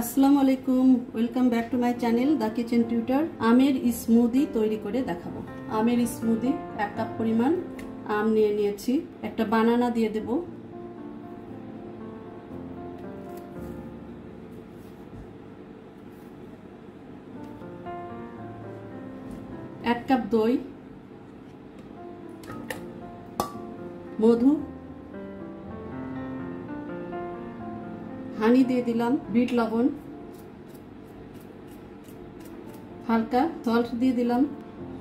আসসালামু আলাইকুম, welcome back to my channel the kitchen tutor. আমের স্মুদি তৈরি করে দেখাবো। আমের স্মুদি 1 কাপ পরিমাণ আম নিয়ে নিয়েছি। একটা বানানা দিয়ে দেব, 1 কাপ দই, মধু, হানি দিয়ে দিলাম, বিট লবণ, হালকা সল্ট দিয়ে দিলাম,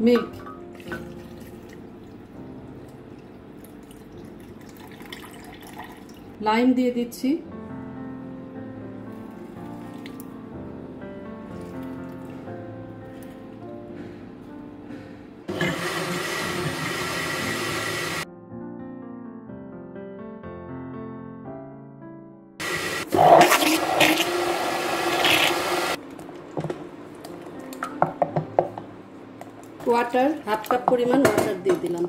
মিল্ক, লাইম দিয়ে দিচ্ছি, ওয়াটার, 1/2 কাপ পরিমাণ ওয়াটার দিয়ে দিলাম।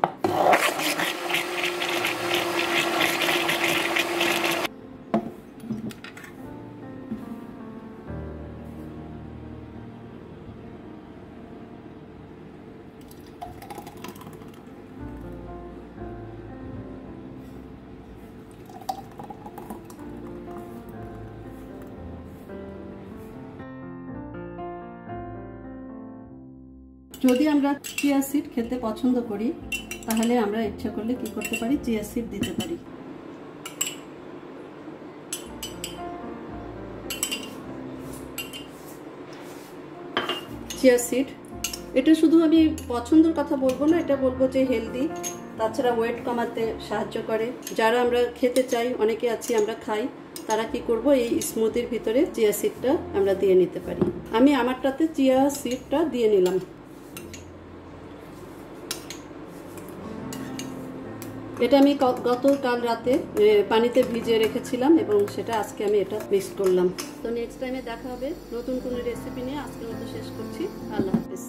যদি আমরা চিয়া সিড খেতে পছন্দ করি তাহলে আমরা ইচ্ছা করলে কি করতে পারি, চিয়া সিড দিতে পারি। চিয়া সিড এটা শুধু আমি পছন্দের কথা বলবো না, এটা বলবো যে হেলদি, তাছাড়া ওয়েট কমাতে সাহায্য করে। যারা আমরা খেতে চাই, অনেকে আছি আমরা খাই, তারা কি করব, এই স্মুদির ভিতরে চিয়া সিডটা আমরা দিয়ে নিতে পারি। আমি আমারটাতে চিয়া সিডটা দিয়ে নিলাম। এটা আমি গতকাল রাতে পানিতে ভিজিয়ে রেখেছিলাম এবং সেটা আজকে আমি এটা মিক্স করলাম। তো নেক্সট টাইমে দেখা হবে নতুন কোনো রেসিপি নিয়ে। আজকের মতো শেষ করছি। আল্লাহ হাফেজ।